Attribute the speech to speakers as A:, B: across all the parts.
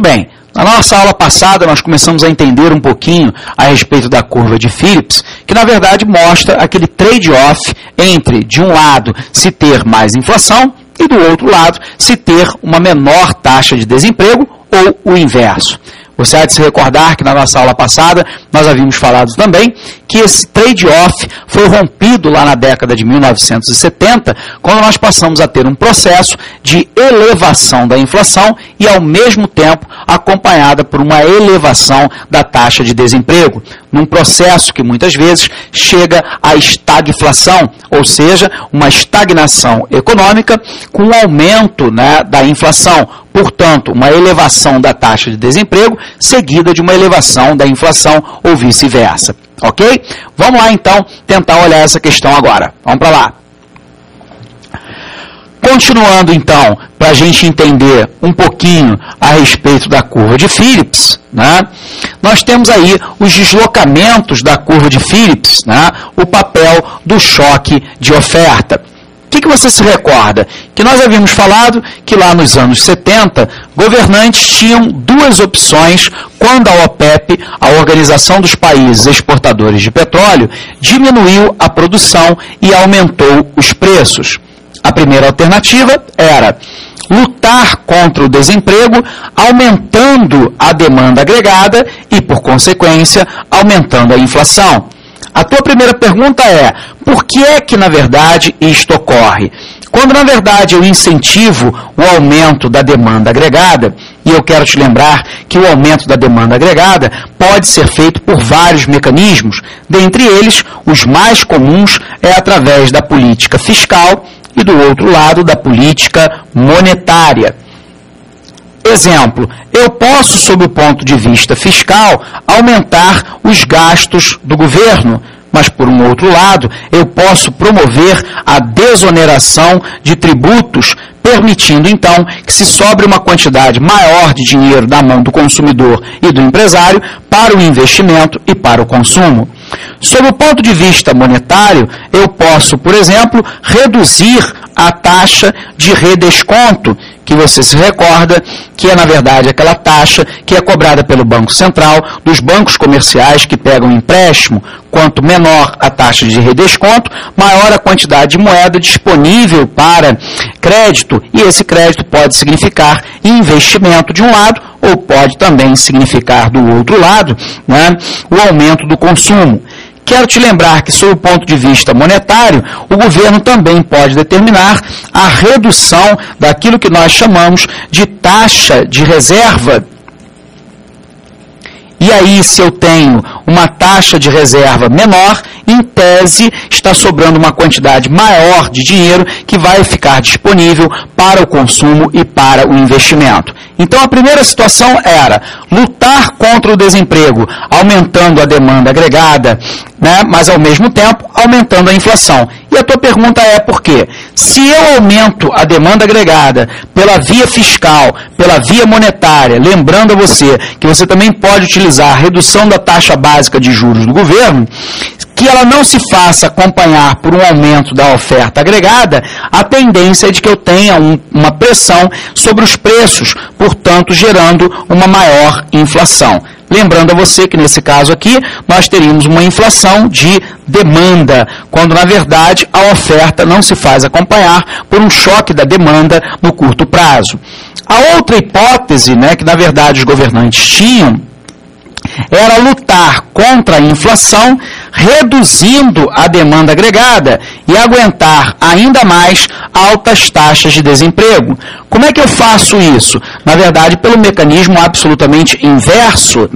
A: bem, na nossa aula passada nós começamos a entender um pouquinho a respeito da curva de Phillips, que na verdade mostra aquele trade-off entre, de um lado, se ter mais inflação e do outro lado, se ter uma menor taxa de desemprego ou o inverso. Você há de se recordar que na nossa aula passada nós havíamos falado também que esse trade-off foi rompido lá na década de 1970, quando nós passamos a ter um processo de elevação da inflação e, ao mesmo tempo, acompanhada por uma elevação da taxa de desemprego, num processo que muitas vezes chega à estagflação, ou seja, uma estagnação econômica com um aumento, da inflação. Portanto, uma elevação da taxa de desemprego seguida de uma elevação da inflação ou vice-versa. Ok? Vamos lá, então, tentar olhar essa questão agora. Vamos para lá. Continuando, então, para a gente entender um pouquinho a respeito da curva de Phillips, nós temos aí os deslocamentos da curva de Phillips, o papel do choque de oferta. O que você se recorda? Que nós havíamos falado que lá nos anos 70, governantes tinham duas opções quando a OPEP, a Organização dos Países Exportadores de Petróleo, diminuiu a produção e aumentou os preços. A primeira alternativa era lutar contra o desemprego, aumentando a demanda agregada e, por consequência, aumentando a inflação. A tua primeira pergunta é, por que é que, na verdade, isto ocorre? Quando, na verdade, eu incentivo o aumento da demanda agregada, e eu quero te lembrar que o aumento da demanda agregada pode ser feito por vários mecanismos, dentre eles, os mais comuns é através da política fiscal e, do outro lado, da política monetária. Exemplo, eu posso, sob o ponto de vista fiscal, aumentar os gastos do governo, mas, por um outro lado, eu posso promover a desoneração de tributos, permitindo, então, que se sobre uma quantidade maior de dinheiro na mão do consumidor e do empresário para o investimento e para o consumo. Sob o ponto de vista monetário, eu posso, por exemplo, reduzir a taxa de redesconto, que você se recorda que é, na verdade, aquela taxa que é cobrada pelo Banco Central dos bancos comerciais que pegam empréstimo. Quanto menor a taxa de redesconto, maior a quantidade de moeda disponível para crédito, e esse crédito pode significar investimento de um lado, ou pode também significar do outro lado, o aumento do consumo. Quero te lembrar que, sob o ponto de vista monetário, o governo também pode determinar a redução daquilo que nós chamamos de taxa de reserva. E aí, se eu tenho uma taxa de reserva menor, em tese, está sobrando uma quantidade maior de dinheiro que vai ficar disponível para o consumo e para o investimento. Então, a primeira situação era lutar contra o desemprego, aumentando a demanda agregada, mas, ao mesmo tempo, aumentando a inflação. E a tua pergunta é por quê? Se eu aumento a demanda agregada pela via fiscal, pela via monetária, lembrando a você que você também pode utilizar a redução da taxa básica de juros do governo, que ela não se faça acompanhar por um aumento da oferta agregada, a tendência é de que eu tenha uma pressão sobre os preços, portanto, gerando uma maior inflação. Lembrando a você que, nesse caso aqui, nós teríamos uma inflação de demanda, quando, na verdade, a oferta não se faz acompanhar por um choque da demanda no curto prazo. A outra hipótese, que, na verdade, os governantes tinham, era lutar contra a inflação, reduzindo a demanda agregada e aguentar ainda mais altas taxas de desemprego. Como é que eu faço isso? Na verdade, pelo mecanismo absolutamente inverso,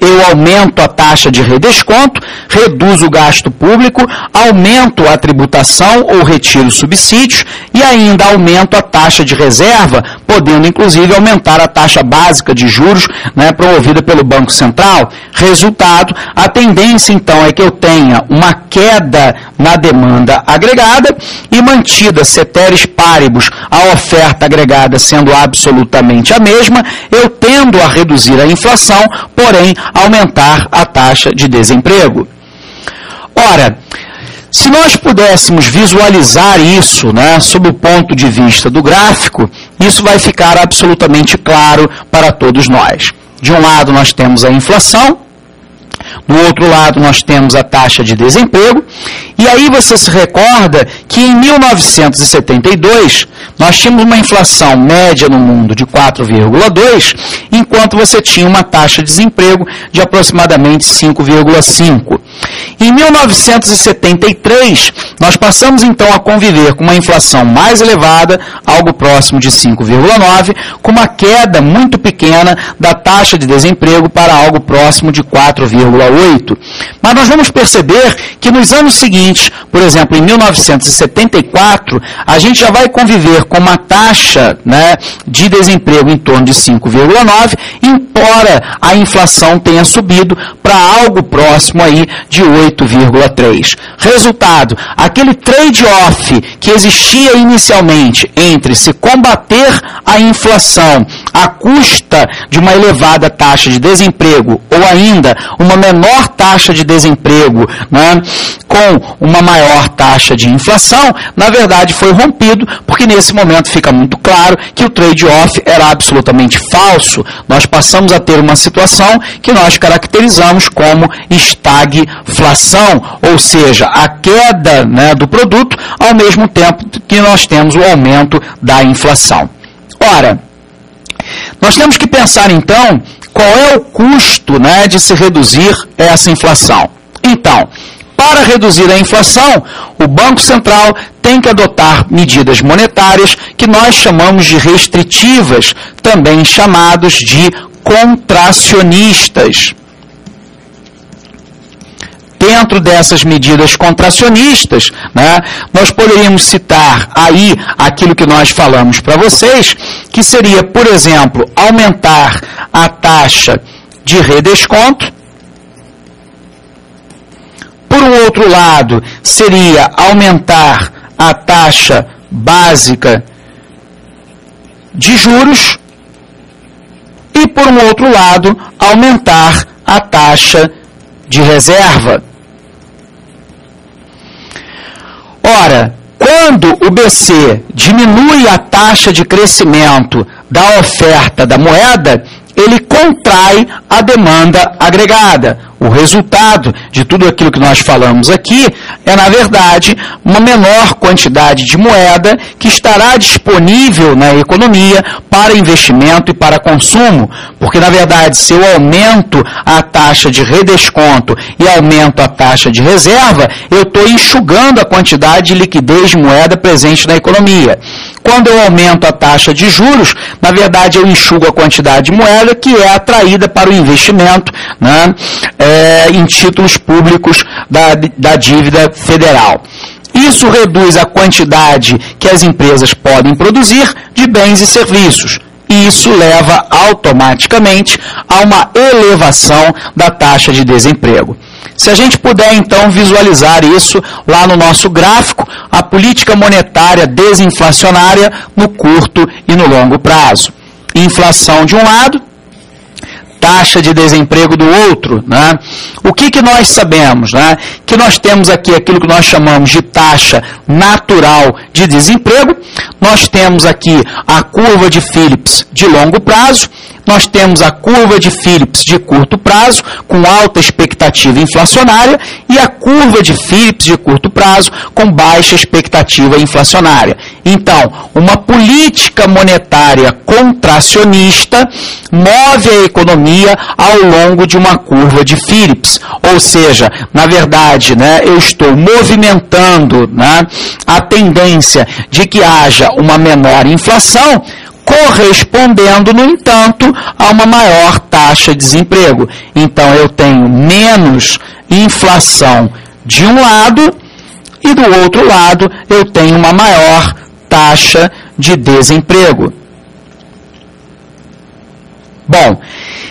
A: Eu aumento a taxa de redesconto, reduzo o gasto público, aumento a tributação ou retiro subsídios e ainda aumento a taxa de reserva, podendo inclusive aumentar a taxa básica de juros, promovida pelo Banco Central. Resultado, a tendência então é que eu tenha uma queda na demanda agregada e mantida ceteris paribus a oferta agregada sendo absolutamente a mesma, eu tendo a reduzir a inflação, porém aumentar a taxa de desemprego. Ora, Se nós pudéssemos visualizar isso, né, sob o ponto de vista do gráfico, isso vai ficar absolutamente claro para todos nós. De um lado nós temos a inflação, do outro lado nós temos a taxa de desemprego, e aí você se recorda que em 1972 nós tínhamos uma inflação média no mundo de 4,2, enquanto você tinha uma taxa de desemprego de aproximadamente 5,5. Em 1973, nós passamos então a conviver com uma inflação mais elevada, algo próximo de 5,9, com uma queda muito pequena da taxa de desemprego para algo próximo de 4,8. Mas nós vamos perceber que nos anos seguintes, por exemplo, em 1974, a gente já vai conviver com uma taxa, né, de desemprego em torno de 5,9, embora a inflação tenha subido para algo próximo aí de 8,3. Resultado, aquele trade-off que existia inicialmente entre se combater a inflação à custa de uma elevada taxa de desemprego ou ainda uma menor taxa de desemprego, né, com uma maior taxa de inflação, na verdade foi rompido, porque nesse momento fica muito claro que o trade-off era absolutamente falso. Nós passamos a ter uma situação que nós caracterizamos como estagflação, ou seja, a queda, né, do produto, ao mesmo tempo que nós temos o aumento da inflação. Ora, nós temos que pensar então qual é o custo, né, de se reduzir essa inflação. Então, para reduzir a inflação, o Banco Central tem que adotar medidas monetárias que nós chamamos de restritivas, também chamados de contracionistas. Dentro dessas medidas contracionistas, né, nós poderíamos citar aí aquilo que nós falamos para vocês, que seria, por exemplo, aumentar a taxa de redesconto. Por um outro lado, seria aumentar a taxa básica de juros e, por um outro lado, aumentar a taxa de reserva. Ora, quando o BC diminui a taxa de crescimento da oferta da moeda, ele contrai a demanda agregada. O resultado de tudo aquilo que nós falamos aqui é, na verdade, uma menor quantidade de moeda que estará disponível na economia para investimento e para consumo, porque, na verdade, se eu aumento a taxa de redesconto e aumento a taxa de reserva, eu estou enxugando a quantidade de liquidez de moeda presente na economia. Quando eu aumento a taxa de juros, na verdade, eu enxugo a quantidade de moeda que é atraída para o investimento, né, em títulos públicos da dívida federal. Isso reduz a quantidade que as empresas podem produzir de bens e serviços. E isso leva automaticamente a uma elevação da taxa de desemprego. Se a gente puder, então, visualizar isso lá no nosso gráfico, a política monetária desinflacionária no curto e no longo prazo. Inflação de um lado, taxa de desemprego do outro, né? O que nós sabemos, né? Que nós temos aqui aquilo que nós chamamos de taxa natural de desemprego, nós temos aqui a curva de Phillips de longo prazo, nós temos a curva de Phillips de curto prazo, com alta expectativa inflacionária, e a curva de Phillips de curto prazo, com baixa expectativa inflacionária. Então, uma política monetária contracionista move a economia ao longo de uma curva de Phillips. Ou seja, na verdade, né, eu estou movimentando, né, a tendência de que haja uma menor inflação, correspondendo, no entanto, a uma maior taxa de desemprego. Então, eu tenho menos inflação de um lado e, do outro lado, eu tenho uma maior taxa de desemprego. Bom,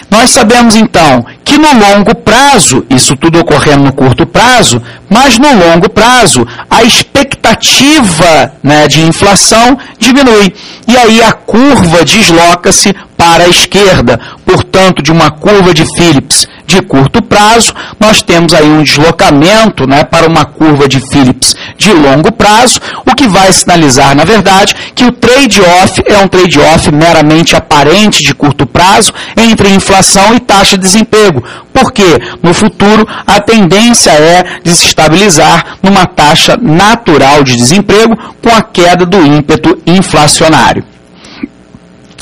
A: nós sabemos, então, que no longo prazo, isso tudo ocorrendo no curto prazo, mas no longo prazo, a expectativa, né, de inflação diminui. E aí a curva desloca-se para a esquerda. Portanto, de uma curva de Phillips de curto prazo, nós temos aí um deslocamento, né, para uma curva de Phillips de longo prazo, o que vai sinalizar, na verdade, que o trade-off é um trade-off meramente aparente de curto prazo entre inflação e taxa de desemprego, porque no futuro a tendência é de se estabilizar numa taxa natural de desemprego com a queda do ímpeto inflacionário.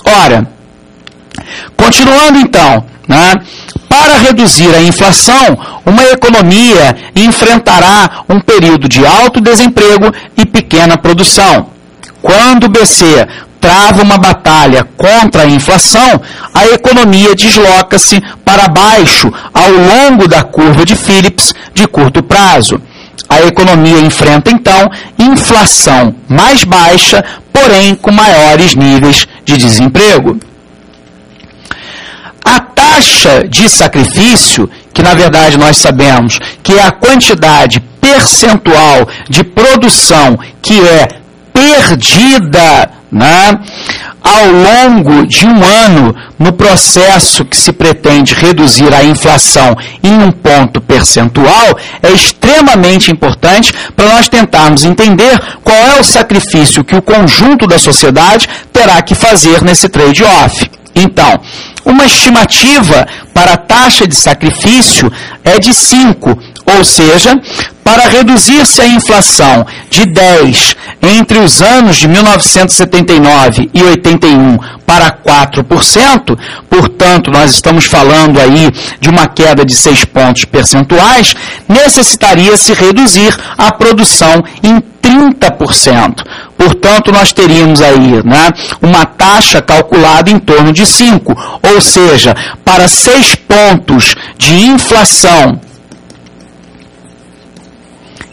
A: Ora, continuando então, né, para reduzir a inflação, uma economia enfrentará um período de alto desemprego e pequena produção. Quando o BC trava uma batalha contra a inflação, a economia desloca-se para baixo ao longo da curva de Phillips de curto prazo. A economia enfrenta, então, inflação mais baixa, porém com maiores níveis de desemprego. A taxa de sacrifício, que na verdade nós sabemos que é a quantidade percentual de produção que é perdida, né, ao longo de um ano no processo que se pretende reduzir a inflação em um ponto percentual, é extremamente importante para nós tentarmos entender qual é o sacrifício que o conjunto da sociedade terá que fazer nesse trade-off. Então, uma estimativa para a taxa de sacrifício é de 5, ou seja, para reduzir-se a inflação de 10 entre os anos de 1979 e 81 para 4%, portanto, nós estamos falando aí de uma queda de 6 pontos percentuais, necessitaria se reduzir a produção em 30%. Portanto, nós teríamos aí, né, uma taxa calculada em torno de 5, ou seja, para 6 pontos de inflação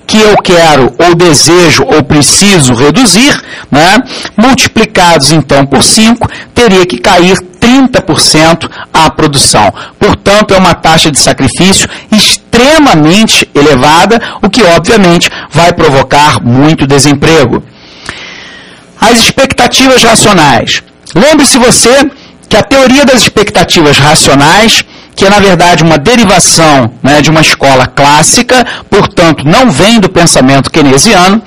A: que eu quero, ou desejo, ou preciso reduzir, né, multiplicados então por 5, teria que cair 30% a produção. Portanto, é uma taxa de sacrifício extremamente elevada, o que obviamente vai provocar muito desemprego. As expectativas racionais. Lembre-se você que a teoria das expectativas racionais, que é na verdade uma derivação, né, de uma escola clássica, portanto não vem do pensamento keynesiano,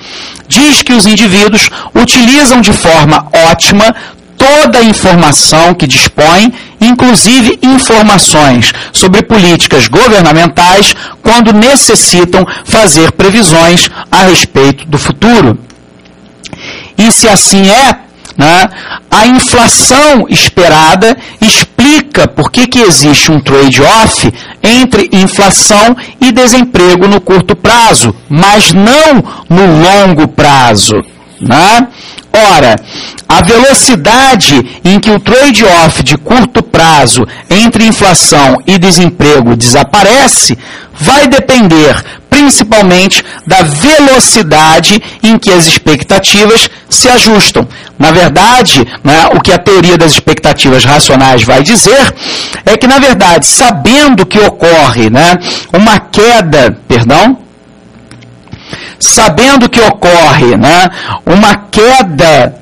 A: diz que os indivíduos utilizam de forma ótima toda a informação que dispõem, inclusive informações sobre políticas governamentais, quando necessitam fazer previsões a respeito do futuro. E se assim é, né, a inflação esperada explica por que existe um trade-off entre inflação e desemprego no curto prazo, mas não no longo prazo, né? Ora, a velocidade em que o trade-off de curto prazo entre inflação e desemprego desaparece vai depender principalmente da velocidade em que as expectativas se ajustam. Na verdade, né, o que a teoria das expectativas racionais vai dizer é que, na verdade, sabendo que ocorre, né, uma queda, sabendo que ocorre, né, uma queda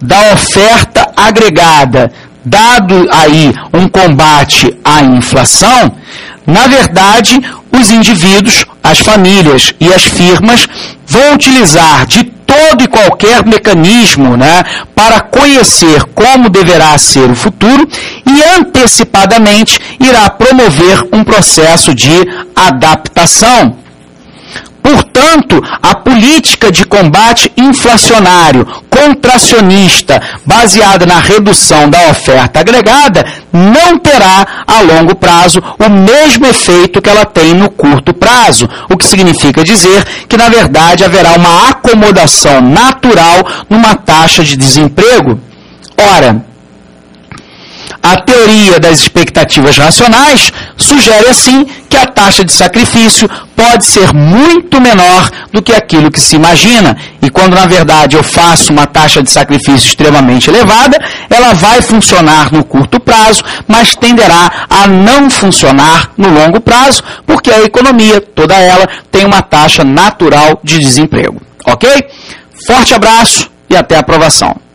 A: da oferta agregada, dado aí um combate à inflação, na verdade, os indivíduos, as famílias e as firmas vão utilizar de todo e qualquer mecanismo, né, para conhecer como deverá ser o futuro e antecipadamente irá promover um processo de adaptação. Portanto, a política de combate inflacionário, contracionista, baseada na redução da oferta agregada, não terá, a longo prazo, o mesmo efeito que ela tem no curto prazo, o que significa dizer que, na verdade, haverá uma acomodação natural numa taxa de desemprego. Ora, a teoria das expectativas racionais sugere, assim, que a taxa de sacrifício pode ser muito menor do que aquilo que se imagina. E quando, na verdade, eu faço uma taxa de sacrifício extremamente elevada, ela vai funcionar no curto prazo, mas tenderá a não funcionar no longo prazo, porque a economia, toda ela, tem uma taxa natural de desemprego. Ok? Forte abraço e até a aprovação.